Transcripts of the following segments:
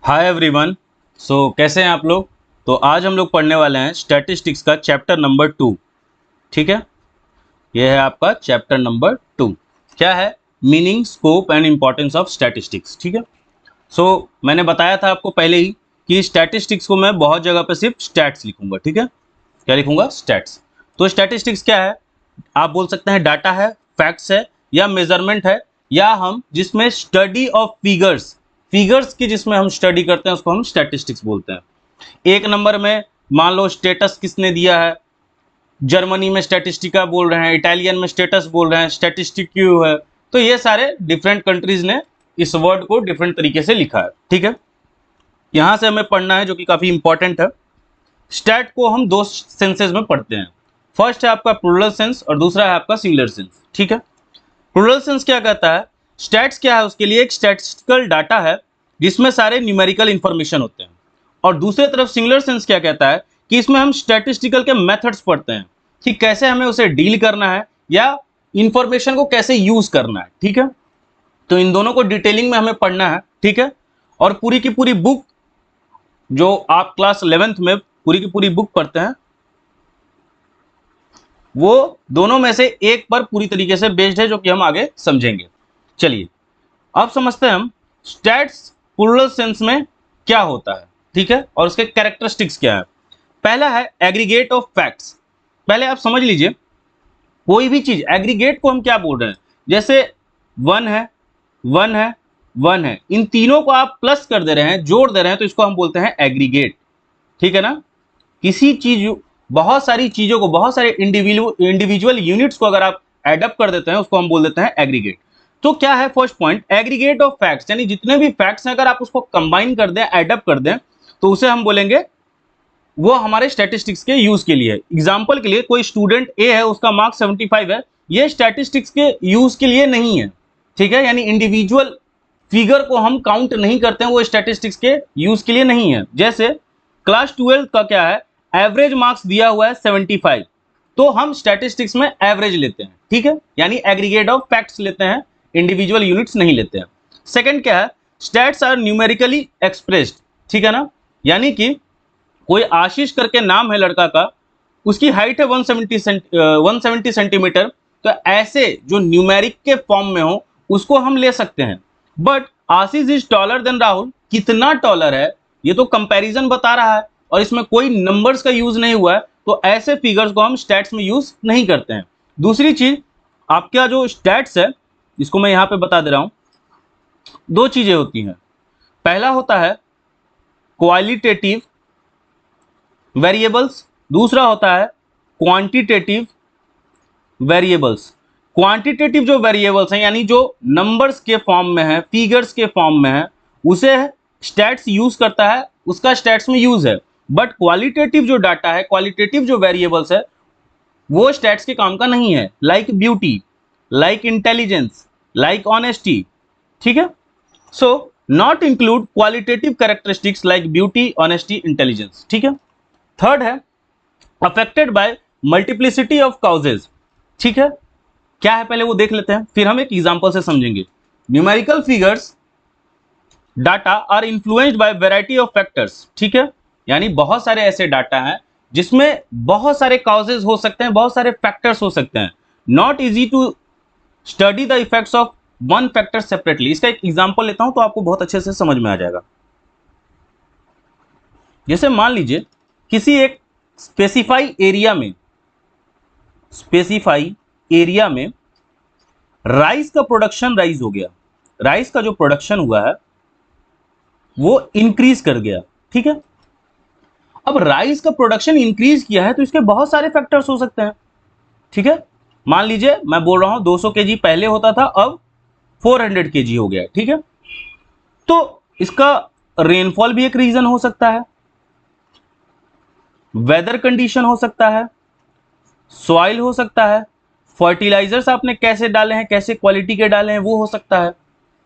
Hi everyone. कैसे हैं आप लोग। तो आज हम लोग पढ़ने वाले हैं स्टैटिस्टिक्स का चैप्टर नंबर 2। ठीक है, यह है आपका चैप्टर नंबर 2। क्या है? Meaning, scope and importance of statistics. ठीक है। मैंने बताया था आपको पहले ही कि स्टैटिस्टिक्स को मैं बहुत जगह पे सिर्फ स्टैट्स लिखूंगा। ठीक है, क्या लिखूंगा? स्टैट्स। तो स्टैटिस्टिक्स क्या है? आप बोल सकते हैं डाटा है, फैक्ट्स है, या मेजरमेंट है, या हम जिसमें स्टडी ऑफ फिगर्स की जिसमें हम स्टडी करते हैं उसको हम स्टैटिस्टिक्स बोलते हैं। एक नंबर में मान लो स्टेटस किसने दिया है, जर्मनी में स्टैटिस्टिका बोल रहे हैं, इटालियन में स्टेटस बोल रहे हैं, स्टैटिस्टिक क्यू है। तो ये सारे डिफरेंट कंट्रीज ने इस वर्ड को डिफरेंट तरीके से लिखा है। ठीक है, यहां से हमें पढ़ना है जो कि काफी इंपॉर्टेंट है। स्टैट को हम दो सेंसेस में पढ़ते हैं। फर्स्ट है आपका प्लूरल सेंस और दूसरा है आपका सिंगुलर सेंस। ठीक है, प्लूरल सेंस क्या कहता है? स्टैट्स क्या है? उसके लिए एक स्टैटिस्टिकल डाटा है जिसमें सारे न्यूमेरिकल इंफॉर्मेशन होते हैं। और दूसरी तरफ सिंगुलर सेंस क्या कहता है कि इसमें हम स्टैटिस्टिकल के मेथड्स पढ़ते हैं कि कैसे हमें उसे डील करना है या इंफॉर्मेशन को कैसे यूज करना है। ठीक है, तो इन दोनों को डिटेलिंग में हमें पढ़ना है। ठीक है, और पूरी की पूरी बुक जो आप क्लास 11th में पूरी की पूरी बुक पढ़ते हैं वो दोनों में से एक पर पूरी तरीके से बेस्ड है, जो कि हम आगे समझेंगे। चलिए अब समझते हैं हम स्टैट्स प्लूरल सेंस में क्या होता है। ठीक है, और उसके कैरेक्टरिस्टिक्स क्या है। पहला है एग्रीगेट ऑफ फैक्ट्स। पहले आप समझ लीजिए, कोई भी चीज एग्रीगेट को हम क्या बोल रहे हैं। जैसे 1 है, 1 है, 1 है, इन तीनों को आप प्लस कर दे रहे हैं, जोड़ दे रहे हैं, तो इसको हम बोलते हैं एग्रीगेट। ठीक है ना। किसी चीज, बहुत सारी चीजों को, बहुत सारे इंडिविजुअल यूनिट्स को अगर आप एडअप कर देते हैं उसको हम बोल देते हैं एग्रीगेट। तो क्या है first point? Aggregate of facts, यानी जितने भी फैक्ट्स हैं अगर आप उसको कंबाइन कर दें, एडअप कर दें, तो उसे हम बोलेंगे वो हमारे स्टैटिस्टिक्स के यूज के लिए। एग्जांपल के लिए कोई स्टूडेंट ए है, उसका मार्क 75 है, ये स्टैटिस्टिक्स के यूज के लिए नहीं है। ठीक है, यानी इंडिविजुअल फिगर को हम काउंट नहीं करते हैं, वो स्टैटिस्टिक्स के यूज के लिए नहीं है। जैसे क्लास 12 का क्या है, एवरेज मार्क्स दिया हुआ है 75, तो हम स्टैटिस्टिक्स में एवरेज लेते हैं। ठीक है, यानी एग्रीगेट ऑफ फैक्ट्स लेते हैं, इंडिविजुअल यूनिट्स नहीं लेते हैं। सेकंड क्या है, स्टैट्स आर न्यूमेरिकली एक्सप्रेस्ड। ठीक है ना, यानी कि कोई आशीष करके नाम है लड़का का, उसकी हाइट है 170 सेंटीमीटर, तो ऐसे जो न्यूमेरिक के फॉर्म में हो उसको हम ले सकते हैं। But Ashish is taller than Rahul, कितना टॉलर है ये तो कंपैरिजन बता रहा है और इसमें कोई नंबर्स का यूज नहीं हुआ है, तो ऐसे फिगर्स को हम स्टैट्स में यूज नहीं करते हैं। दूसरी चीज, आपका जो स्टैट्स है इसको मैं यहां पे बता दे रहा हूं, दो चीजें होती हैं। पहला होता है क्वालिटेटिव वेरिएबल्स, दूसरा होता है क्वांटिटेटिव वेरिएबल्स। क्वांटिटेटिव जो वेरिएबल्स हैं, यानी जो नंबर्स के फॉर्म में है, फिगर्स के फॉर्म में है, उसे स्टैट्स यूज करता है, उसका स्टैट्स में यूज है। बट क्वालिटेटिव जो डाटा है, क्वालिटेटिव जो वेरिएबल्स है, वो स्टैट्स के काम का नहीं है। Like beauty, like intelligence, like honesty. ठीक है, so not include qualitative characteristics like beauty, honesty, intelligence. ठीक है। थर्ड है affected by multiplicity of causes. ठीक है, क्या है पहले वो देख लेते हैं, फिर हम एक एग्जांपल से समझेंगे। Numerical figures data are influenced by variety of factors. ठीक है, यानी बहुत सारे ऐसे डाटा हैं जिसमें बहुत सारे काउजेज हो सकते हैं, बहुत सारे फैक्टर्स हो सकते हैं। Not easy to study the effects of one factor separately. इसका एक एग्जांपल लेता हूं तो आपको बहुत अच्छे से समझ में आ जाएगा। जैसे मान लीजिए किसी एक स्पेसिफाई एरिया में राइस का प्रोडक्शन राइज हो गया, राइस का जो प्रोडक्शन हुआ है वो इंक्रीज कर गया। ठीक है, अब राइस का प्रोडक्शन इंक्रीज किया है तो इसके बहुत सारे फैक्टर्स हो सकते हैं। ठीक है, मान लीजिए मैं बोल रहा हूं 200 केजी पहले होता था, अब 400 केजी हो गया। ठीक है, तो इसका रेनफॉल भी एक रीजन हो सकता है, वेदर कंडीशन हो सकता है, सॉइल हो सकता है, फर्टिलाइजर्स आपने कैसे डाले हैं, कैसे क्वालिटी के डाले हैं वो हो सकता है।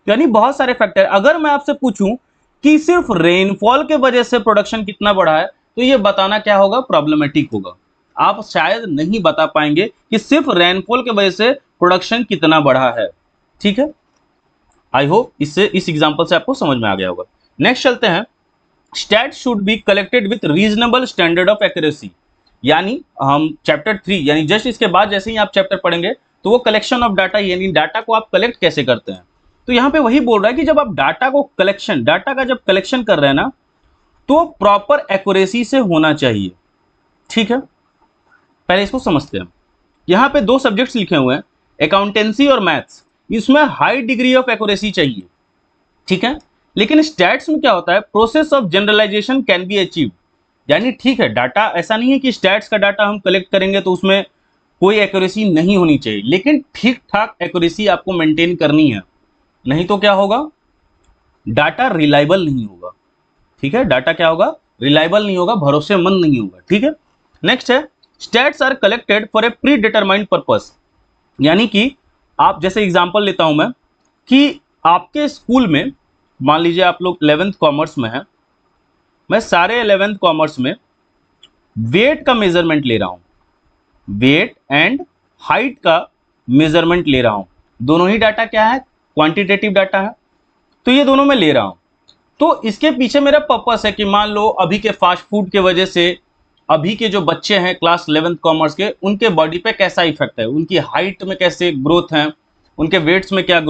यानी बहुत सारे फैक्टर। अगर मैं आपसे पूछूं कि सिर्फ रेनफॉल के वजह से प्रोडक्शन कितना बढ़ा है, तो ये बताना क्या होगा, प्रॉब्लमेटिक होगा। आप शायद नहीं बता पाएंगे कि सिर्फ रेनफॉल के वजह से प्रोडक्शन कितना बढ़ा है। ठीक है, आई होप इससे, इस एग्जांपल से आपको समझ में आ गया होगा। नेक्स्ट चलते हैं, stats should be collected with reasonable standard of accuracy. यानी हम चैप्टर 3 यानी जस्ट इसके बाद जैसे ही आप चैप्टर पढ़ेंगे तो वो कलेक्शन ऑफ डाटा यानी डाटा को आप कलेक्ट कैसे करते हैं। तो यहाँ पे वही बोल रहा है कि जब आप डाटा का जब कलेक्शन कर रहे हैं ना, तो प्रॉपर एक्यूरेसी से होना चाहिए। ठीक है, पहले इसको समझते हैं। यहाँ पे 2 सब्जेक्ट्स लिखे हुए हैं, अकाउंटेंसी और मैथ्स। इसमें हाई डिग्री ऑफ एक्यूरेसी चाहिए। ठीक है, लेकिन स्टैट्स में क्या होता है, process of generalisation can be achieved. यानी ठीक है, डाटा ऐसा नहीं है कि स्टैट्स का डाटा हम कलेक्ट करेंगे तो उसमें कोई एक्यूरेसी नहीं होनी चाहिए, लेकिन ठीक ठाक एक्यूरेसी आपको मेंटेन करनी है, नहीं तो क्या होगा, डाटा रिलायबल नहीं होगा। ठीक है, डाटा क्या होगा, रिलायबल नहीं होगा, भरोसेमंद नहीं होगा। ठीक है, नेक्स्ट है, stats are collected for a predetermined purpose. यानी कि आप जैसे एग्जांपल लेता हूं मैं कि आपके स्कूल में मान लीजिए आप लोग 11th कॉमर्स में हैं, मैं सारे 11th कॉमर्स में वेट का मेजरमेंट ले रहा हूं, वेट एंड हाइट का मेजरमेंट ले रहा हूं। दोनों ही डाटा क्या है, क्वांटिटेटिव डाटा है, तो ये दोनों मैं ले रहा हूं। तो इसके पीछे मेरा पर्पस है कि मान लो अभी के फास्ट फूड के वजह से अभी के जो बच्चे हैं क्लास 11th कॉमर्स के, उनके बॉडी पे कैसा इफेक्ट है, उनकी हाइट में कैसे ग्रोथ है, उनके वेट्स में क्या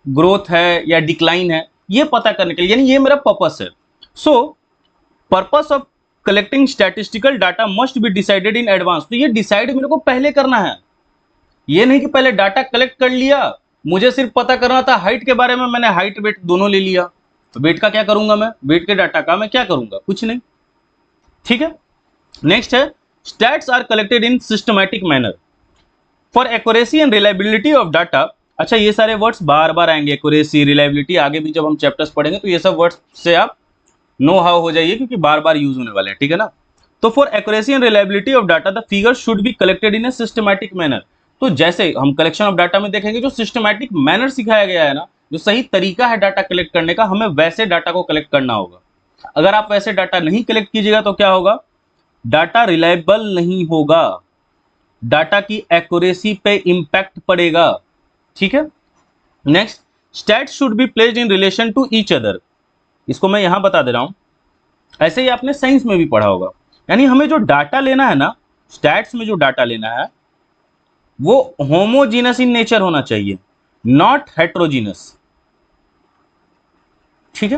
ग्रोथ है या डिक्लाइन है, ये पता करने के लिए, यानी ये मेरा पर्पस है। सो purpose of collecting statistical data must be decided in advance. तो ये डिसाइड मेरे को पहले करना है, ये नहीं कि पहले डाटा कलेक्ट कर लिया, मुझे सिर्फ पता करना था हाइट के बारे में, मैंने हाइट वेट दोनों ले लिया, तो वेट का क्या करूंगा मैं, वेट के डाटा का मैं क्या करूंगा, कुछ नहीं। ठीक है, नेक्स्ट है, stats are collected in systematic manner for accuracy and reliability of data. अच्छा, ये सारे वर्ड्स बार बार आएंगे, एक्यूरेसी, रिलायबिलिटी, आगे भी जब हम चैप्टर्स पढ़ेंगे तो ये सब वर्ड्स से आप नो हाउ हो जाइए, क्योंकि बार बार यूज होने वाले हैं। ठीक है ना, तो for accuracy and reliability of data the figure should be collected in A systematic manner. तो जैसे हम कलेक्शन ऑफ डाटा में देखेंगे, जो सिस्टमैटिक मैनर सिखाया गया है ना, जो सही तरीका है डाटा कलेक्ट करने का, हमें वैसे डाटा को कलेक्ट करना होगा। अगर आप वैसे डाटा नहीं कलेक्ट कीजिएगा तो क्या होगा, डाटा रिलायबल नहीं होगा, डाटा की एक्यूरेसी पे इंपैक्ट पड़ेगा। ठीक है, next, stats should be placed in relation to each other. इसको मैं यहां बता दे रहा हूं, ऐसे ही आपने साइंस में भी पढ़ा होगा। यानी हमें जो डाटा लेना है ना, स्टैट्स में जो डाटा लेना है वो होमोजीनस इन नेचर होना चाहिए, नॉट हेट्रोजीनस। ठीक है,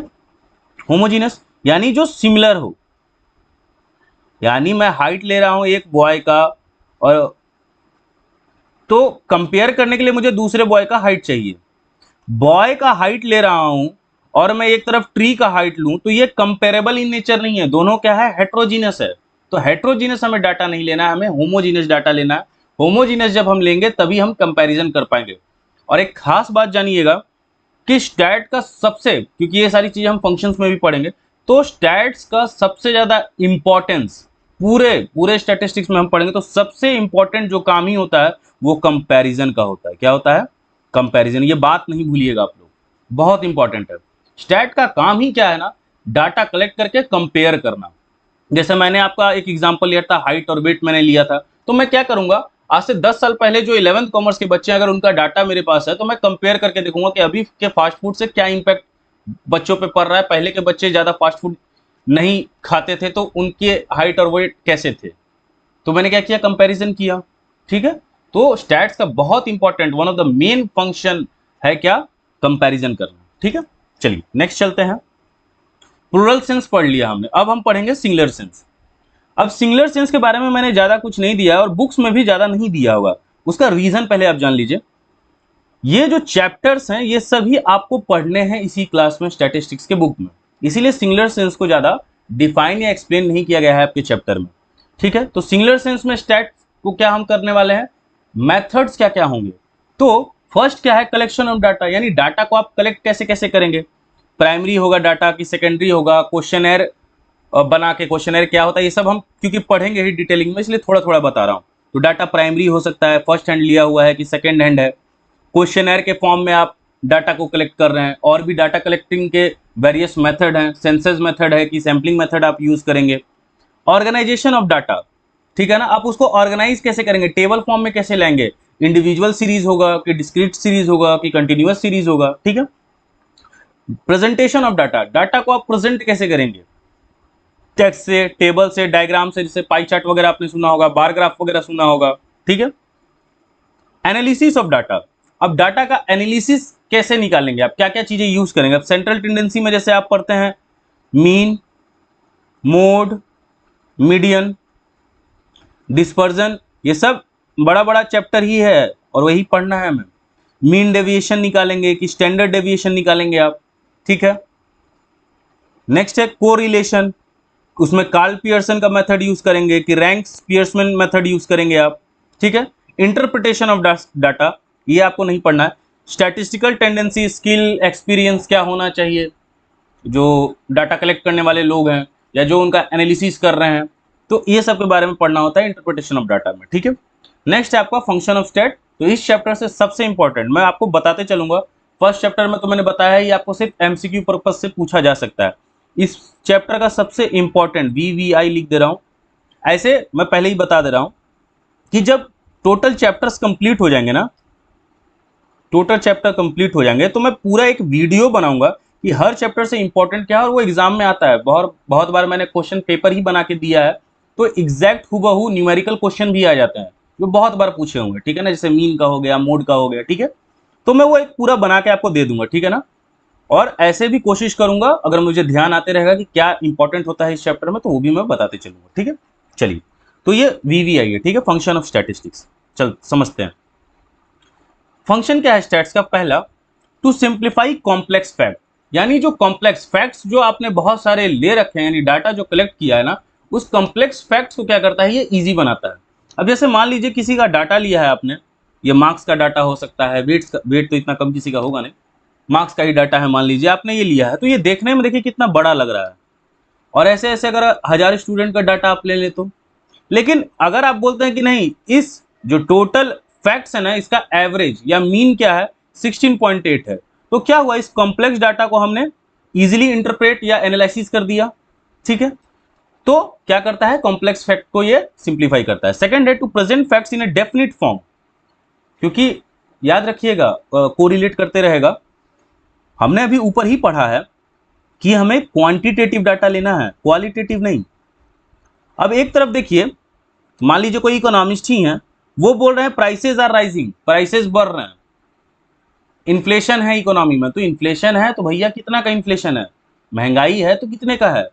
होमोजीनस यानी जो सिमिलर हो। यानी मैं हाइट ले रहा हूं एक बॉय का, और तो कंपेयर करने के लिए मुझे दूसरे बॉय का हाइट चाहिए। बॉय का हाइट ले रहा हूं और मैं एक तरफ ट्री का हाइट लूं, तो ये कंपेरेबल इन नेचर नहीं है, दोनों क्या है, हेट्रोजीनस है। तो हेट्रोजीनस हमें डाटा नहीं लेना है, हमें होमोजीनस डाटा लेना है। होमोजीनस जब हम लेंगे तभी हम कंपैरिजन कर पाएंगे। और एक खास बात जानिएगा कि स्टैट का सबसे, क्योंकि ये सारी चीजें हम फंक्शंस में भी पढ़ेंगे, तो स्टैट्स का सबसे ज्यादा इंपॉर्टेंस पूरे स्टैटिस्टिक्स में हम पढ़ेंगे तो सबसे इंपॉर्टेंट जो काम ही होता है वो कंपैरिजन का होता है। क्या होता है, कंपैरिजन। ये बात नहीं भूलिएगा आप लोग, बहुत इंपॉर्टेंट है। स्टैट का काम ही क्या है ना, डाटा कलेक्ट करके कंपेयर करना। जैसे मैंने आपका एक एग्जांपल लिया था, हाइट और वेट मैंने लिया था, तो मैं क्या करूंगा, आज से 10 साल पहले जो 11th कॉमर्स के बच्चे हैं, अगर उनका डाटा मेरे पास है तो मैं कंपेयर करके देखूंगा कि अभी के फास्ट फूड से क्या इंपैक्ट बच्चों पे पड़ रहा है। पहले के बच्चे ज्यादा फास्ट फूड नहीं खाते थे तो उनके हाइट और वेट कैसे थे, तो मैंने क्या किया, कंपैरिजन किया। ठीक है, तो स्टैट्स का बहुत important, one of the main function है क्या, कंपैरिजन करना। ठीक है, चलिए नेक्स्ट चलते हैं। प्लूरल सेंस पढ़ लिया हमने, अब हम पढ़ेंगे सिंगुलर सेंस। अब सिंगुलर सेंस के बारे में मैंने ज्यादा कुछ नहीं दिया और बुक्स में भी ज्यादा नहीं दिया होगा, उसका रीजन पहले आप जान लीजिए। ये जो चैप्टर्स हैं ये सभी आपको पढ़ने हैं इसी क्लास में, स्टैटिस्टिक्स के बुक में, इसीलिए सिंगुलर सेंस को ज्यादा डिफाइन या एक्सप्लेन नहीं किया गया है आपके चैप्टर में। ठीक है, तो सिंगुलर सेंस में स्टैट को क्या हम करने वाले हैं, मेथड्स क्या क्या होंगे। तो फर्स्ट क्या है, कलेक्शन ऑफ डाटा, यानी डाटा को आप कलेक्ट कैसे कैसे करेंगे। प्राइमरी होगा डाटा कि सेकेंडरी होगा, क्वेश्चनर बना के, क्वेश्चनर क्या होता है ये सब हम क्योंकि पढ़ेंगे ही डिटेलिंग में, इसलिए थोड़ा थोड़ा बता रहा हूँ। तो डाटा प्राइमरी हो सकता है, फर्स्ट हैंड लिया हुआ है कि सेकेंड हैंड है, क्वेश्चनर के फॉर्म में आप डाटा को कलेक्ट कर रहे हैं, और भी डाटा कलेक्टिंग के वेरियस मेथड हैं, सेंसस मेथड है कि सैम्पलिंग मेथड आप यूज करेंगे। ऑर्गेनाइजेशन ऑफ डाटा, ठीक है ना, आप उसको ऑर्गेनाइज कैसे करेंगे, टेबल फॉर्म में कैसे लाएंगे, इंडिविजुअल सीरीज होगा कि डिस्क्रीट सीरीज होगा कि कंटिन्यूअस सीरीज होगा। ठीक है, प्रेजेंटेशन ऑफ डाटा, डाटा को आप प्रेजेंट कैसे करेंगे, टेक्स्ट से, टेबल से, डायग्राम से, जैसे पाई चार्ट वगैरह आपने सुना होगा, बार ग्राफ वगैरह सुना होगा, ठीक है। एनालिसिस ऑफ डाटा, अब डाटा का एनालिसिस कैसे निकालेंगे आप, क्या क्या चीजें यूज करेंगे। अब सेंट्रल टेंडेंसी में जैसे आप पढ़ते हैं मीन, मोड, मीडियन, डिस्पर्जन, ये सब बड़ा बड़ा चैप्टर ही है और वही पढ़ना है हमें। मीन डेविएशन निकालेंगे कि स्टैंडर्ड डेविएशन निकालेंगे आप, ठीक है। नेक्स्ट है कोरिलेशन, उसमें कार्ल पियर्सन का मेथड यूज करेंगे कि रैंक्स पियर्सन मेथड यूज करेंगे आप, ठीक है। इंटरप्रिटेशन ऑफ डाटा, ये आपको नहीं पढ़ना है। स्टैटिस्टिकल टेंडेंसी, स्किल, एक्सपीरियंस क्या होना चाहिए जो डाटा कलेक्ट करने वाले लोग हैं या जो उनका एनालिसिस कर रहे हैं, तो ये सब के बारे में पढ़ना होता है इंटरप्रिटेशन ऑफ डाटा में, ठीक है। नेक्स्ट है आपका फंक्शन ऑफ स्टेट, तो इस चैप्टर से सबसे इंपॉर्टेंट मैं आपको बताते चलूंगा। फर्स्ट चैप्टर में तो मैंने बताया है ये आपको सिर्फ एमसीक्यू पर्पज से पूछा जा सकता है। इस चैप्टर का सबसे इंपॉर्टेंट VVI लिख दे रहा हूं, ऐसे मैं पहले ही बता दे रहा हूं कि जब टोटल चैप्टर्स कंप्लीट हो जाएंगे ना, टोटल चैप्टर कंप्लीट हो जाएंगे तो मैं पूरा एक वीडियो बनाऊंगा कि हर चैप्टर से इंपॉर्टेंट क्या है, और वो एग्जाम में आता है। बहुत बहुत बार मैंने क्वेश्चन पेपर ही बना के दिया है, तो एग्जैक्ट हुबहू न्यूमेरिकल क्वेश्चन भी आ जाते हैं जो बहुत बार पूछे होंगे, ठीक है ना, जैसे मीन का हो गया, मोड का हो गया, ठीक है। तो मैं वो एक पूरा बना के आपको दे दूंगा, ठीक है ना। और ऐसे भी कोशिश करूंगा अगर मुझे ध्यान आते रहेगा कि क्या इंपॉर्टेंट होता है इस चैप्टर में, तो वो भी मैं बताते चलूंगा, ठीक है। चलिए, तो ये VVI है, ठीक है, फंक्शन ऑफ स्टैटिस्टिक्स। चल समझते हैं फंक्शन क्या है स्टैट्स का। पहला, टू सिंप्लीफाई कॉम्प्लेक्स फैक्ट, यानी जो कॉम्प्लेक्स फैक्ट्स जो आपने बहुत सारे ले रखे हैं, यानी डाटा जो कलेक्ट किया है ना, उस कॉम्प्लेक्स फैक्ट्स को क्या करता है, ये इजी बनाता है। अब जैसे मान लीजिए किसी का डाटा लिया है आपने, ये मार्क्स का डाटा हो सकता है, वेट तो इतना कम किसी का होगा नहीं, मार्क्स का ही डाटा है, मान लीजिए आपने ये लिया है, तो ये देखने में देखिए कितना बड़ा लग रहा है। और ऐसे ऐसे अगर 1000 स्टूडेंट का डाटा आप ले ले तो, लेकिन अगर आप बोलते हैं कि नहीं, इस जो टोटल फैक्ट्स है ना, इसका एवरेज या मीन क्या है, 16.8 है, तो क्या हुआ, इस कॉम्प्लेक्स डाटा को हमने इजीली इंटरप्रेट या एनालिसिस कर दिया, ठीक है। तो क्या करता है, कॉम्प्लेक्स फैक्ट को ये सिंप्लीफाई करता है। सेकंड है to present facts in a definite form, क्योंकि याद रखिएगा कोरिलेट करते रहेगा। हमने अभी ऊपर ही पढ़ा है कि हमें क्वांटिटेटिव डाटा लेना है, क्वालिटेटिव नहीं। अब एक तरफ देखिए, मान लीजिए कोई इकोनॉमिस्ट ही है, वो बोल रहे हैं प्राइसेस आर राइजिंग, प्राइसेस बढ़ रहे हैं, इन्फ्लेशन है इकोनॉमी में, तो इन्फ्लेशन है तो भैया कितना का इन्फ्लेशन है, महंगाई है तो कितने का है।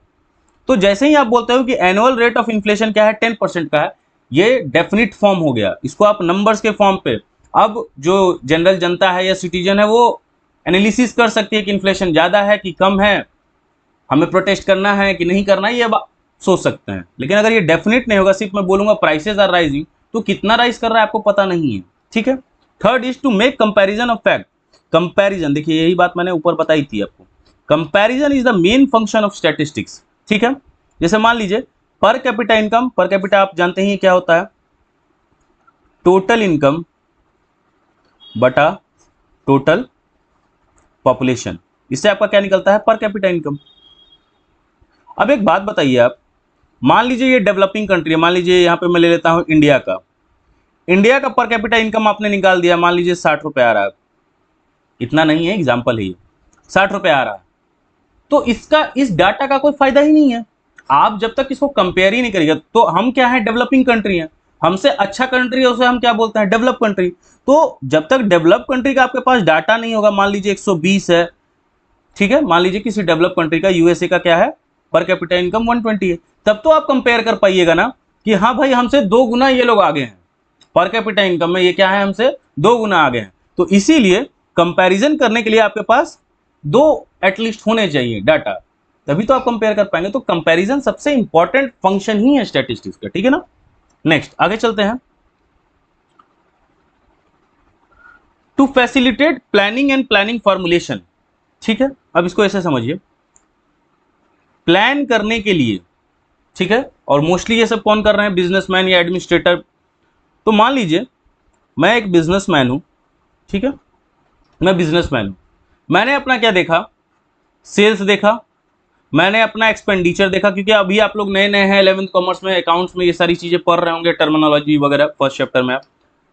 तो जैसे ही आप बोलते हो कि एनुअल रेट ऑफ इन्फ्लेशन क्या है, 10% का है, ये डेफिनिट फॉर्म हो गया, इसको आप नंबर्स के फॉर्म पे, अब जो जनरल जनता है या सिटीजन है वो एनालिसिस कर सकती है कि इन्फ्लेशन ज़्यादा है कि कम है, हमें प्रोटेस्ट करना है कि नहीं करना है, ये सोच सकते हैं। लेकिन अगर ये डेफिनेट नहीं होगा, सिर्फ मैं बोलूंगा प्राइसेस आर राइजिंग, तो कितना राइज कर रहा है आपको पता नहीं है, ठीक है। Third is to make comparison of fact, comparison, देखिए यही बात मैंने ऊपर बताई थी आपको, comparison is the main function of statistics, ठीक है। जैसे मान लीजिए per capita income, per capita आप जानते ही क्या होता है, टोटल इनकम बटा टोटल पॉपुलेशन, इससे आपका क्या निकलता है, पर कैपिटा इनकम। अब एक बात बताइए आप, मान लीजिए ये डेवलपिंग कंट्री है, मान लीजिए यहाँ पे मैं ले लेता हूँ इंडिया का, इंडिया का पर कैपिटा इनकम आपने निकाल दिया, मान लीजिए 60 रुपये आ रहा है, इतना नहीं है, एग्जाम्पल है, 60 रुपये आ रहा है, तो इसका, इस डाटा का कोई फायदा ही नहीं है। आप जब तक इसको कंपेयर ही नहीं करिएगा, तो हम क्या है, डेवलपिंग कंट्री है, हमसे अच्छा कंट्री है उसे हम क्या बोलते हैं, डेवलप कंट्री। तो जब तक डेवलप कंट्री का आपके पास डाटा नहीं होगा, मान लीजिए 120 है, ठीक है, मान लीजिए किसी डेवलप कंट्री का, यूएसए का क्या है, पर कैपिटा इनकम 120 है, तब तो आप कंपेयर कर पाइएगा ना कि हाँ भाई हमसे 2 गुना ये लोग आगे हैं, पर कैपिटा इनकम में ये क्या है, हमसे 2 गुना आगे हैं। तो इसीलिए कंपैरिजन करने के लिए आपके पास 2 एटलीस्ट होने चाहिए डाटा, तभी तो आप कंपेयर कर पाएंगे। तो कंपैरिजन सबसे इंपॉर्टेंट फंक्शन ही है स्टैटिस्टिक्स का, ठीक है ना। नेक्स्ट आगे चलते हैं, to facilitate planning and planning formulation, ठीक है। अब इसको ऐसे समझिए, प्लान करने के लिए, ठीक है, और मोस्टली ये सब कौन कर रहे हैं, बिजनेसमैन या एडमिनिस्ट्रेटर। तो मान लीजिए मैं एक बिजनेसमैन हूं, ठीक है, मैं बिजनेसमैन हूं, मैंने अपना क्या देखा, सेल्स देखा, मैंने अपना एक्सपेंडिचर देखा, क्योंकि अभी आप लोग नए नए हैं 11th कॉमर्स में, अकाउंट्स में ये सारी चीजें पढ़ रहे होंगे, टर्मिनोलॉजी वगैरह फर्स्ट चैप्टर में आप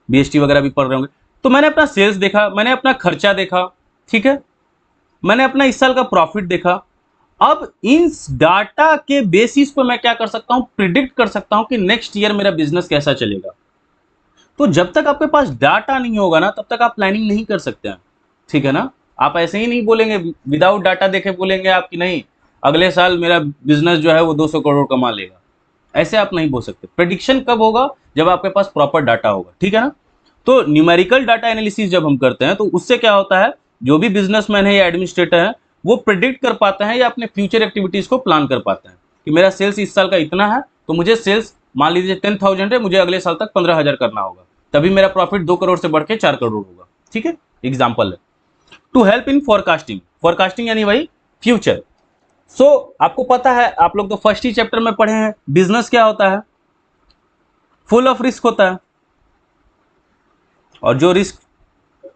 BST वगैरह भी पढ़ रहे होंगे। तो मैंने अपना सेल्स देखा, मैंने अपना खर्चा देखा, ठीक है, मैंने अपना इस साल का प्रॉफिट देखा। अब इन डाटा के बेसिस पर मैं क्या कर सकता हूं, प्रिडिक्ट कर सकता हूं कि नेक्स्ट ईयर मेरा बिजनेस कैसा चलेगा। तो जब तक आपके पास डाटा नहीं होगा ना, तब तक आप प्लानिंग नहीं कर सकते हैं, ठीक है ना। आप ऐसे ही नहीं बोलेंगे विदाउट डाटा देखे, बोलेंगे आप कि नहीं अगले साल मेरा बिजनेस जो है वो 200 करोड़ कमा लेगा, ऐसे आप नहीं बोल सकते। प्रेडिक्शन कब होगा, जब आपके पास प्रॉपर डाटा होगा, ठीक है ना। तो न्यूमेरिकल डाटा एनालिसिस जब हम करते हैं तो उससे क्या होता है, जो भी बिजनेसमैन है या एडमिनिस्ट्रेटर है वो प्रिडिक्ट कर पाते हैं या अपने फ्यूचर एक्टिविटीज को प्लान कर पाते हैं कि मेरा सेल्स इस साल का इतना है, तो मुझे सेल्स मान लीजिए 10,000 है, मुझे अगले साल तक 15,000 करना होगा, तभी मेरा प्रॉफिट 2 करोड़ से बढ़ के 4 करोड़ होगा, ठीक है। एग्जाम्पल है। To help in forecasting, forecasting यानी भाई फ्यूचर। सो आपको पता है, आप लोग तो फर्स्ट ही चैप्टर में पढ़े हैं, बिजनेस क्या होता है, फुल ऑफ रिस्क होता है, और जो रिस्क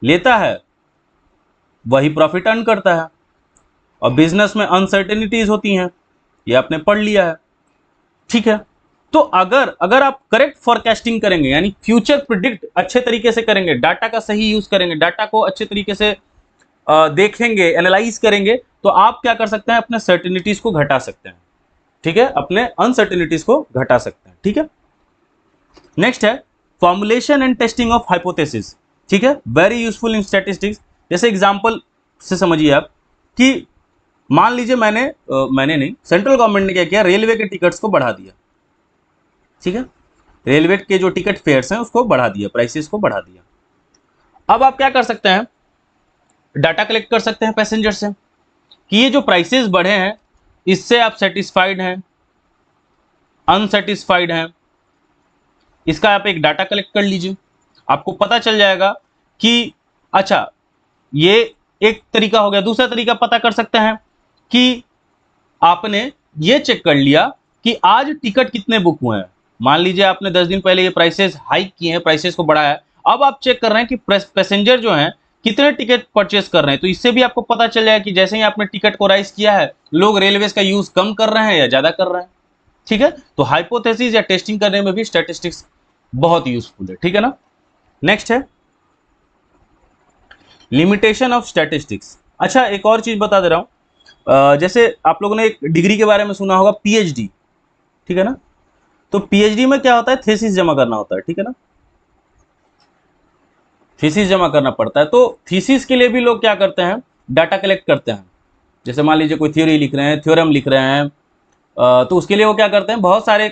लेता है वही प्रॉफिट अर्न करता है। और बिजनेस में अनसर्टेनिटीज होती हैं, ये आपने पढ़ लिया है, ठीक है। तो अगर अगर आप करेक्ट फोरकास्टिंग करेंगे, यानी फ्यूचर प्रिडिक्ट अच्छे तरीके से करेंगे, डाटा का सही यूज करेंगे, डाटा को अच्छे तरीके से देखेंगे, एनालाइज करेंगे, तो आप क्या कर सकते हैं, अपने सर्टेनिटीज को घटा सकते हैं, ठीक है, अपने अनसर्टेनिटीज को घटा सकते हैं, ठीक है। नेक्स्ट है formulation and testing of hypothesis, ठीक है, वेरी यूजफुल इन स्टैटिस्टिक्स। जैसे एग्जांपल से समझिए आप कि मान लीजिए मैंने नहीं, सेंट्रल गवर्नमेंट ने क्या किया, रेलवे के टिकट्स को बढ़ा दिया, ठीक है, रेलवे के जो टिकट फेयर्स हैं उसको बढ़ा दिया, प्राइसेस को बढ़ा दिया। अब आप क्या कर सकते हैं, डाटा कलेक्ट कर सकते हैं पैसेंजर से कि ये जो प्राइसेस बढ़े हैं इससे आप सेटिस्फाइड हैं, अनसेटिस्फाइड हैं, इसका आप एक डाटा कलेक्ट कर लीजिए। आपको पता चल जाएगा कि अच्छा ये एक तरीका हो गया। दूसरा तरीका पता कर सकते हैं कि आपने ये चेक कर लिया कि आज टिकट कितने बुक हुए हैं। मान लीजिए आपने 10 दिन पहले ये प्राइसेस हाइक किए हैं, प्राइसेस को बढ़ाया है, अब आप चेक कर रहे हैं कि पैसेंजर जो हैं कितने टिकट परचेस कर रहे हैं। तो इससे भी आपको पता चल जाएगा कि जैसे ही आपने टिकट को राइज किया है, लोग रेलवेज का यूज कम कर रहे हैं या ज्यादा कर रहे हैं, ठीक है। तो हाइपोथेसिस या टेस्टिंग करने में भी स्टैटिस्टिक्स बहुत यूजफुल है, ठीक है ना। नेक्स्ट है लिमिटेशन ऑफ स्टैटिस्टिक्स। अच्छा एक और चीज बता दे रहा हूं, जैसे आप लोगों ने एक डिग्री के बारे में सुना होगा, पीएचडी, ठीक है ना। तो पीएचडी में क्या होता है, थीसिस जमा करना होता है, ठीक है ना, थीसिस जमा करना पड़ता है। तो थीसिस के लिए भी लोग क्या करते हैं, डाटा कलेक्ट करते हैं। जैसे मान लीजिए कोई थ्योरी लिख रहे हैं, थ्योरम लिख रहे हैं, तो उसके लिए वो क्या करते हैं, बहुत सारे,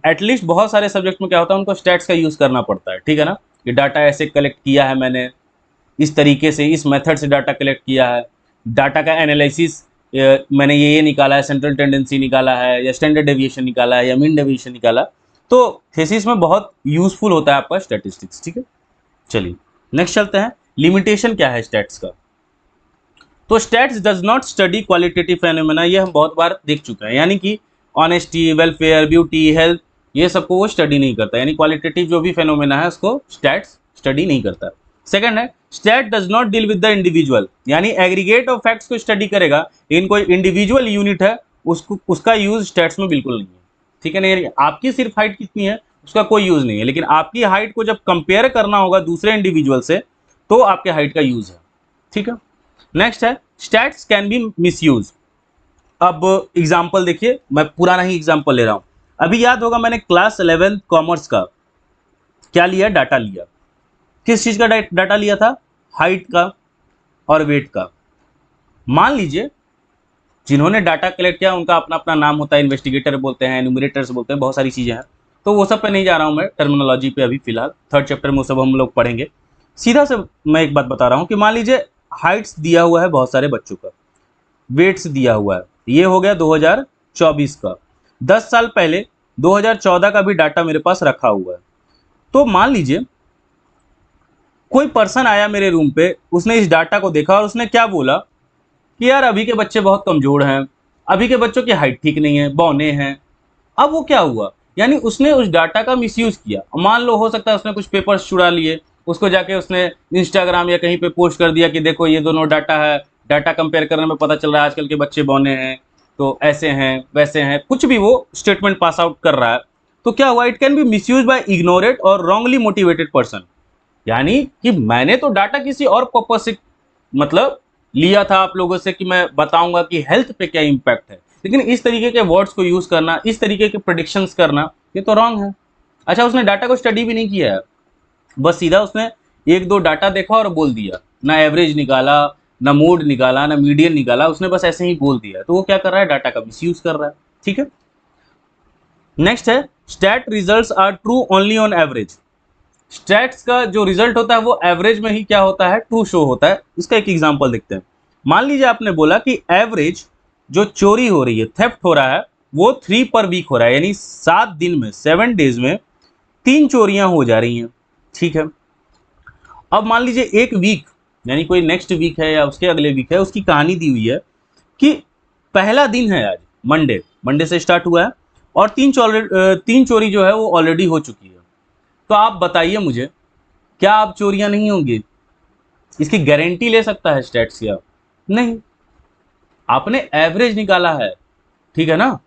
एटलीस्ट बहुत सारे सब्जेक्ट में क्या होता है, उनको स्टैट्स का यूज करना पड़ता है, ठीक है ना, कि डाटा ऐसे कलेक्ट किया है मैंने, इस तरीके से, इस मेथड से डाटा कलेक्ट किया है, डाटा का एनालिसिस मैंने ये निकाला है, सेंट्रल टेंडेंसी निकाला है, या स्टैंडर्ड डेविएशन निकाला है, या मीन डेविएशन निकाला। तो थीसिस में बहुत यूजफुल होता है आपका स्टैटिस्टिक्स, ठीक है। चलिए नेक्स्ट चलते हैं, लिमिटेशन क्या है स्टैट्स का। तो stats does not study qualitative phenomena, ये हम बहुत बार देख चुके हैं, यानी कि ऑनेस्टी, वेलफेयर, ब्यूटी, हेल्थ, ये सबको वो स्टडी नहीं करता, यानी क्वालिटेटिव जो भी फेनोमेना है उसको स्टैट्स स्टडी नहीं करता। सेकंड है stat does not deal with the individual, यानी एग्रीगेट ऑफ फैक्ट्स को स्टडी करेगा, लेकिन कोई इंडिविजुअल यूनिट है उसको, उसका यूज स्टैट्स में बिल्कुल नहीं है, ठीक है ना। आपकी सिर्फ हाइट कितनी है उसका कोई यूज नहीं है, लेकिन आपकी हाइट को जब कंपेयर करना होगा दूसरे इंडिविजुअल से तो आपके हाइट का यूज है, ठीक है। नेक्स्ट है स्टैट्स कैन बी मिसयूज। अब एग्जांपल देखिए, मैं पुराना ही एग्जांपल ले रहा हूं। अभी याद होगा मैंने क्लास 11 कॉमर्स का क्या लिया, डाटा लिया। किस चीज का डाटा लिया था, हाइट का और वेट का। मान लीजिए जिन्होंने डाटा कलेक्ट किया उनका अपना अपना नाम होता है, इन्वेस्टिगेटर बोलते हैं, एन्यूमरेटर्स बोलते हैं, बहुत सारी चीजें हैं, तो वो सब पे नहीं जा रहा हूं मैं, टर्मिनोलॉजी पे अभी फिलहाल थर्ड चैप्टर में वो सब हम लोग पढ़ेंगे। सीधा से मैं एक बात बता रहा हूं कि मान लीजिए हाइट्स दिया हुआ है बहुत सारे बच्चों का, वेट्स दिया हुआ है, ये हो गया 2024 का। 10 साल पहले 2014 का भी डाटा मेरे पास रखा हुआ है। तो मान लीजिए कोई पर्सन आया मेरे रूम पे, उसने इस डाटा को देखा और उसने क्या बोला कि यार अभी के बच्चे बहुत कमजोर हैं, अभी के बच्चों की हाइट ठीक नहीं है, बौने हैं। अब वो क्या हुआ, यानी उसने उस डाटा का मिसयूज किया। मान लो हो सकता है उसने कुछ पेपर्स चुरा लिए, उसको जाके उसने इंस्टाग्राम या कहीं पे पोस्ट कर दिया कि देखो ये दोनों डाटा है, डाटा कंपेयर करने में पता चल रहा है आजकल के बच्चे बौने हैं, तो ऐसे हैं वैसे हैं, कुछ भी वो स्टेटमेंट पास आउट कर रहा है। तो क्या हुआ, it can be misuse by ignorant और रॉन्गली मोटिवेटेड पर्सन। यानी कि मैंने तो डाटा किसी और पर्पज से मतलब लिया था आप लोगों से कि मैं बताऊंगा कि हेल्थ पे क्या इम्पैक्ट है, लेकिन इस तरीके के वर्ड्स को यूज करना, इस तरीके के प्रेडिक्शंस करना, ये तो रॉन्ग है। अच्छा, उसने डाटा को स्टडी भी नहीं किया है, बस सीधा उसने एक दो डाटा देखा और बोल दिया, ना एवरेज निकाला, ना मोड निकाला, ना मीडियन निकाला, उसने बस ऐसे ही बोल दिया। तो वो क्या कर रहा है, डाटा का मिसयूज कर रहा है। ठीक है, नेक्स्ट है stat results are true only on average. Stats का जो रिजल्ट होता है वो एवरेज में ही क्या होता है, ट्रू शो होता है। इसका एक एग्जांपल देखते हैं। मान लीजिए आपने बोला कि एवरेज जो चोरी हो रही है, थेफ्ट हो रहा है, वो 3 पर वीक हो रहा है, यानी 7 दिन में, 7 डेज में 3 चोरियां हो जा रही हैं। ठीक है, अब मान लीजिए एक वीक, यानी कोई नेक्स्ट वीक है या उसके अगले वीक है, उसकी कहानी दी हुई है कि पहला दिन है आज, मंडे, मंडे से स्टार्ट हुआ है और 3 चोरी जो है वो ऑलरेडी हो चुकी है। तो आप बताइए मुझे, क्या अब चोरियां नहीं होंगी? इसकी गारंटी ले सकता है स्टैट्स या नहीं? आपने एवरेज निकाला है, ठीक है ना।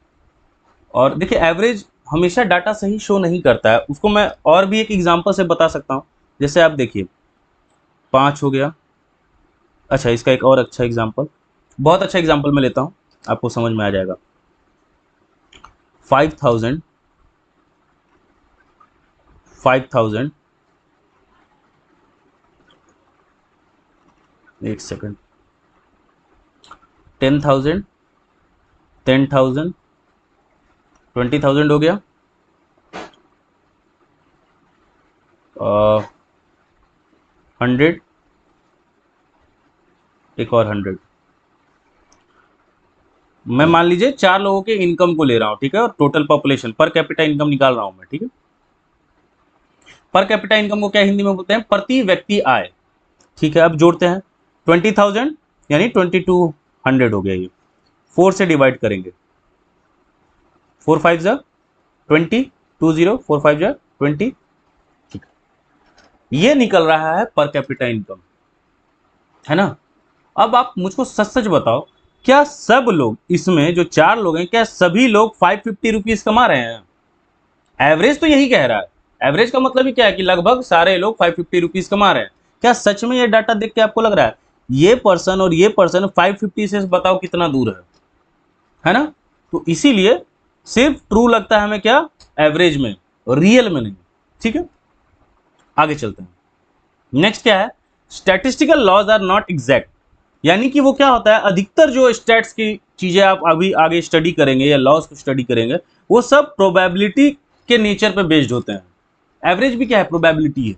और देखिए, एवरेज हमेशा डाटा सही शो नहीं करता है, उसको मैं और भी एक एग्जांपल से बता सकता हूं। जैसे आप देखिए, 5 हो गया। अच्छा, इसका एक और अच्छा एग्जांपल, बहुत अच्छा एग्जांपल मैं लेता हूं, आपको समझ में आ जाएगा। 5000, 5000, एक सेकंड, 10,000, 10,000, 20,000 हो गया, 100, एक और 100। मैं मान लीजिए 4 लोगों के इनकम को ले रहा हूं, ठीक है, और total population, per capita income निकाल रहा हूं मैं। ठीक है, पर कैपिटा इनकम को क्या हिंदी में बोलते हैं, प्रति व्यक्ति आय। ठीक है, अब जोड़ते हैं। 20,000 यानी 2200 हो गया, ये 4 से डिवाइड करेंगे, 4 5 जा 20, 20, 4 5 जा 20। ठीक, ये निकल रहा है पर कैपिटा इनकम, है ना। अब आप मुझको सच सच बताओ, क्या सब लोग इसमें जो 4 लोग हैं, क्या सभी लोग 550 रुपीज कमा रहे हैं? एवरेज तो यही कह रहा है। एवरेज का मतलब ही क्या है कि लगभग सारे लोग 550 रुपीज कमा रहे हैं। क्या सच में ये डाटा देख के आपको लग रहा है ये पर्सन और ये पर्सन 550 से बताओ कितना दूर है ना। तो इसीलिए सिर्फ ट्रू लगता है हमें क्या, एवरेज में, रियल में नहीं। ठीक है, आगे चलते हैं। नेक्स्ट क्या है, statistical laws are not exact. यानी कि वो क्या होता है, अधिकतर जो स्टैट्स की चीजें आप अभी आगे स्टडी करेंगे या लॉज को स्टडी करेंगे, वो सब प्रोबेबिलिटी के नेचर पे बेस्ड होते हैं। एवरेज भी क्या है, प्रोबेबिलिटी है।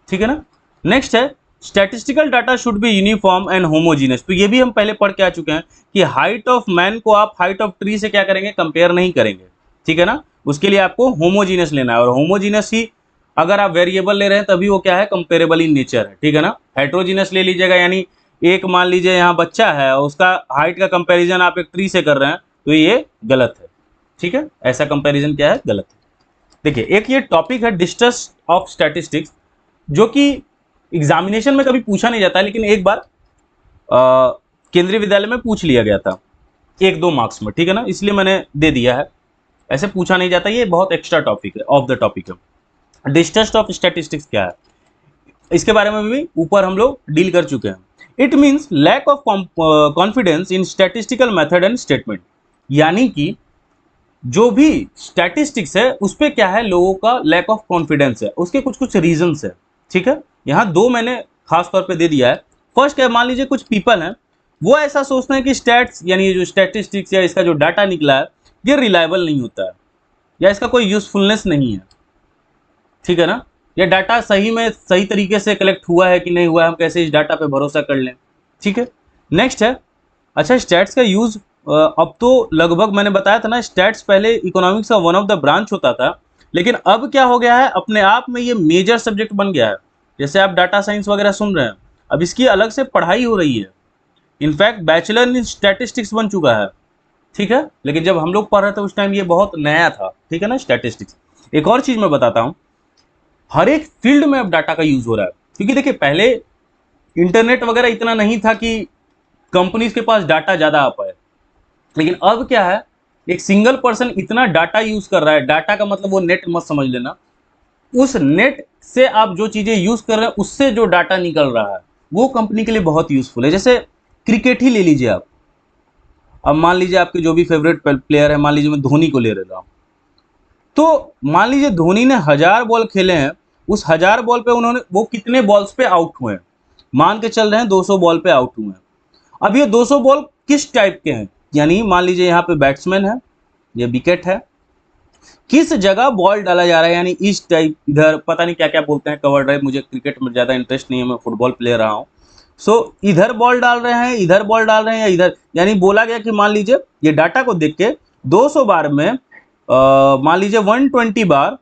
ठीक है ना। नेक्स्ट है, statistical data should be uniform and homogeneous. तो ये भी हम पहले पढ़ के आ चुके हैं कि हाइट ऑफ मैन को आप हाइट ऑफ ट्री से क्या करेंगे, कंपेयर नहीं करेंगे। ठीक है ना, उसके लिए आपको होमोजीनियस लेना है, और होमोजीनियस ही अगर आप वेरिएबल ले रहे हैं तभी वो क्या है, कंपेरेबल इन नेचर है। ठीक है ना, हेट्रोजीनियस ले लीजिएगा, यानी एक मान लीजिए यहाँ बच्चा है और उसका हाइट का कंपेरिजन आप एक ट्री से कर रहे हैं, तो ये गलत है। ठीक है, ऐसा कंपेरिजन क्या है, गलत है। देखिए, एक ये टॉपिक है डिस्ट्रस्ट ऑफ स्टैटिस्टिक्स, जो कि एग्जामिनेशन में कभी पूछा नहीं जाता, लेकिन एक बार केंद्रीय विद्यालय में पूछ लिया गया था 1-2 मार्क्स में। ठीक है ना, इसलिए मैंने दे दिया है। ऐसे पूछा नहीं जाता, ये बहुत एक्स्ट्रा टॉपिक है, ऑफ द टॉपिक है। डिस्ट्रस्ट ऑफ स्टैटिस्टिक्स क्या है, इसके बारे में भी ऊपर हम लोग डील कर चुके हैं। It means lack of confidence in statistical method and statement. यानी कि जो भी स्टैटिस्टिक्स है उस पर क्या है, लोगों का लैक ऑफ कॉन्फिडेंस है, उसके कुछ कुछ रीजंस है। ठीक है, यहाँ 2 मैंने खास तौर पे दे दिया है। फर्स्ट है, मान लीजिए कुछ पीपल हैं, वो ऐसा सोचते हैं कि स्टैट्स यानी ये जो स्टैटिस्टिक्स या इसका जो डाटा निकला है ये रिलायबल नहीं होता है, या इसका कोई यूजफुलनेस नहीं है। ठीक है ना, ये डाटा सही में सही तरीके से कलेक्ट हुआ है कि नहीं हुआ है, हम कैसे इस डाटा पे भरोसा कर लें। ठीक है, नेक्स्ट है, अच्छा स्टैट्स का यूज अब तो लगभग मैंने बताया था ना, स्टैट्स पहले इकोनॉमिक्स का वन ऑफ द ब्रांच होता था, लेकिन अब क्या हो गया है, अपने आप में ये मेजर सब्जेक्ट बन गया है। जैसे आप डाटा साइंस वगैरह सुन रहे हैं, अब इसकी अलग से पढ़ाई हो रही है। इनफैक्ट बैचलर इन स्टैटिस्टिक्स बन चुका है। ठीक है, लेकिन जब हम लोग पढ़ रहे थे उस टाइम ये बहुत नया था। ठीक है ना, स्टैटिस्टिक्स। एक और चीज मैं बताता हूँ, हर एक फील्ड में अब डाटा का यूज हो रहा है, क्योंकि देखिए पहले इंटरनेट वगैरह इतना नहीं था कि कंपनीज के पास डाटा ज्यादा आ पाए, लेकिन अब क्या है, एक सिंगल पर्सन इतना डाटा यूज कर रहा है। डाटा का मतलब वो नेट मत समझ लेना, उस नेट से आप जो चीजें यूज कर रहे हैं उससे जो डाटा निकल रहा है वो कंपनी के लिए बहुत यूजफुल है। जैसे क्रिकेट ही ले लीजिए आप, अब मान लीजिए आपके जो भी फेवरेट प्लेयर है, मान लीजिए मैं धोनी को ले रहा हूँ, तो मान लीजिए धोनी ने 1000 बॉल खेले हैं, उस 1000 बॉल पे उन्होंने वो कितने बॉल्स पे आउट हुए हैं, मान के चल रहे हैं 200 बॉल पे आउट हुए हैं। अब ये 200 बॉल किस टाइप के हैं, यानी मान लीजिए यहाँ पे बैट्समैन है, ये विकेट है, किस जगह बॉल डाला जा रहा है, यानी इस टाइप, इधर पता नहीं क्या क्या बोलते हैं, कवर ड्राइव, मुझे क्रिकेट में ज़्यादा इंटरेस्ट नहीं है, मैं फुटबॉल प्लेयर रहा हूँ। सो इधर बॉल डाल रहे हैं, इधर बॉल डाल रहे हैं, या इधर, यानी बोला गया कि मान लीजिए ये डाटा को देख के 200 बार में मान लीजिए 120 बार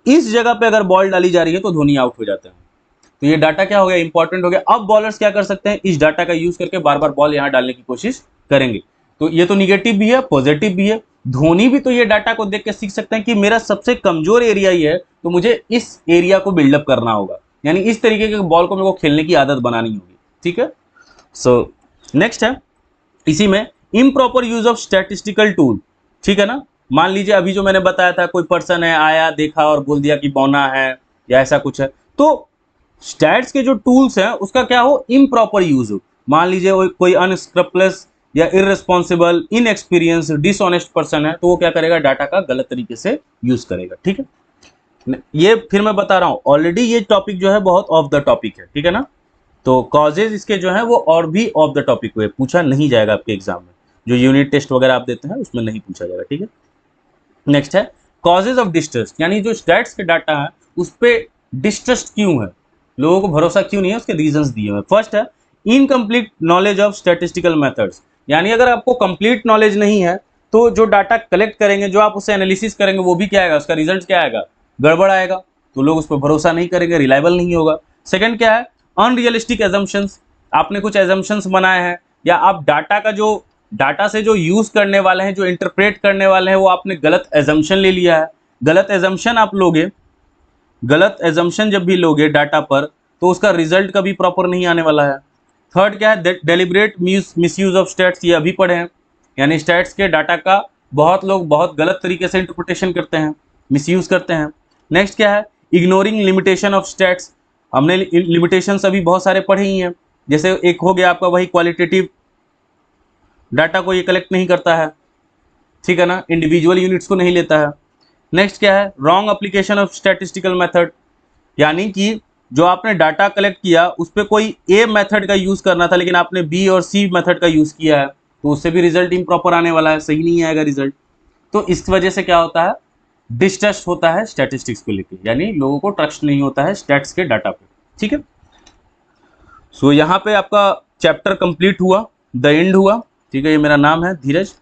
इस जगह पे अगर बॉल डाली जा रही है तो धोनी आउट हो जाते हैं। तो ये डाटा क्या हो गया, इंपॉर्टेंट हो गया। अब बॉलर्स क्या कर सकते हैं, इस डाटा का यूज करके बार बार बॉल यहां डालने की कोशिश करेंगे। तो ये तो निगेटिव भी है, पॉजिटिव भी है। धोनी भी तो ये डाटा को देख के सीख सकते हैं कि मेरा सबसे कमजोर एरिया ही है, तो मुझे इस एरिया को बिल्डअप करना होगा, यानी इस तरीके के बॉल को मेरे को खेलने की आदत बनानी होगी। ठीक है, सो नेक्स्ट है इसी में improper use of statistical tool. ठीक है ना, मान लीजिए अभी जो मैंने बताया था, कोई पर्सन है, आया देखा और बोल दिया कि बौना है या ऐसा कुछ है, तो स्टैट्स के जो टूल्स हैं उसका क्या हो, इम्प्रॉपर यूज हो। मान लीजिए कोई अनस्क्रपलेस या इररिस्पॉन्सिबल, इनएक्सपीरियंस, डिसऑनेस्ट पर्सन है, तो वो क्या करेगा, डाटा का गलत तरीके से यूज करेगा। ठीक है, ये फिर मैं बता रहा हूं, ऑलरेडी ये टॉपिक जो है बहुत ऑफ द टॉपिक है। ठीक है ना, तो कॉजेज इसके जो है वो और भी ऑफ द टॉपिक हुए, पूछा नहीं जाएगा आपके एग्जाम में, जो यूनिट टेस्ट वगैरह आप देते हैं उसमें नहीं पूछा जाएगा। ठीक है, नेक्स्ट है कॉजेज ऑफ डिस्ट्रस्ट, यानी जो स्टैट्स के डाटा है उस पर डिस्ट्रस्ट क्यों है, लोगों को भरोसा क्यों नहीं है, उसके रीजंस दिए हुए हैं। फर्स्ट है incomplete knowledge of statistical methods, यानी अगर आपको कंप्लीट नॉलेज नहीं है तो जो डाटा कलेक्ट करेंगे, जो आप उससे एनालिसिस करेंगे, वो भी क्या आएगा, उसका रिजल्ट क्या आएगा, गड़बड़ आएगा, तो लोग उस पर भरोसा नहीं करेंगे, रिलायबल नहीं होगा। सेकंड क्या है अनरियलिस्टिक एजम्पशंस, आपने कुछ एजम्पशंस बनाए हैं, या आप डाटा का जो डाटा से जो यूज करने वाले हैं, जो इंटरप्रेट करने वाले हैं, वो आपने गलत एजम्पशन ले लिया है। गलत एजम्पशन आप लोगे, गलत एजम्पशन जब भी लोगे डाटा पर, तो उसका रिजल्ट कभी प्रॉपर नहीं आने वाला है। थर्ड क्या है डेलिब्रेट मिसयूज ऑफ स्टैट्स, ये अभी पढ़े हैं, यानी स्टैट्स के डाटा का बहुत लोग बहुत गलत तरीके से इंटरप्रिटेशन करते हैं, मिसयूज करते हैं। नेक्स्ट क्या है इग्नोरिंग लिमिटेशन ऑफ स्टैट्स, हमने लिमिटेशंस अभी बहुत सारे पढ़े ही हैं, जैसे एक हो गया आपका वही क्वालिटेटिव डाटा को ये कलेक्ट नहीं करता है। ठीक है ना, इंडिविजुअल यूनिट्स को नहीं लेता है। नेक्स्ट क्या है wrong application of statistical method, यानी कि जो आपने डाटा कलेक्ट किया उस पर कोई ए मेथड का यूज करना था, लेकिन आपने बी और सी मेथड का यूज किया है, तो उससे भी रिजल्ट इम्प्रॉपर आने वाला है, सही नहीं आएगा रिजल्ट। तो इस वजह से क्या होता है, डिस्ट्रस्ट होता है स्टैटिस्टिक्स को लेकर, यानी लोगों को ट्रस्ट नहीं होता है स्टैट्स के डाटा पे। ठीक है, सो यहाँ पे आपका चैप्टर कंप्लीट हुआ, द एंड हुआ। ठीक है, ये मेरा नाम है धीरज।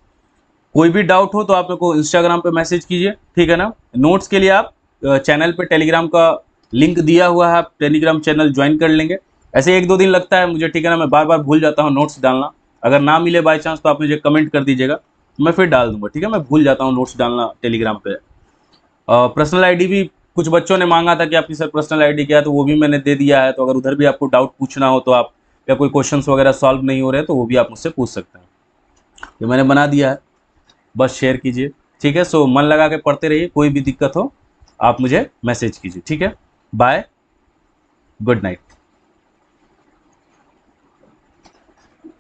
कोई भी डाउट हो तो आप मेरे को इंस्टाग्राम पे मैसेज कीजिए। ठीक है ना, नोट्स के लिए आप चैनल पे टेलीग्राम का लिंक दिया हुआ है, आप टेलीग्राम चैनल ज्वाइन कर लेंगे। ऐसे 1-2 दिन लगता है मुझे, ठीक है ना, मैं बार बार भूल जाता हूँ नोट्स डालना। अगर ना मिले बाई चांस तो आप मुझे कमेंट कर दीजिएगा, मैं फिर डाल दूंगा। ठीक है, मैं भूल जाता हूँ नोट्स डालना टेलीग्राम पे। पर्सनल आईडी भी कुछ बच्चों ने मांगा था कि आपकी सर पर्सनल आईडी क्या है, तो वो भी मैंने दे दिया है। तो अगर उधर भी आपको डाउट पूछना हो तो आप, या कोई क्वेश्चंस वगैरह सॉल्व नहीं हो रहे तो वो भी आप मुझसे पूछ सकते हैं, ये मैंने बना दिया है, बस शेयर कीजिए। ठीक है, सो मन लगा के पढ़ते रहिए, कोई भी दिक्कत हो आप मुझे मैसेज कीजिए। ठीक है, बाय, गुड नाइट।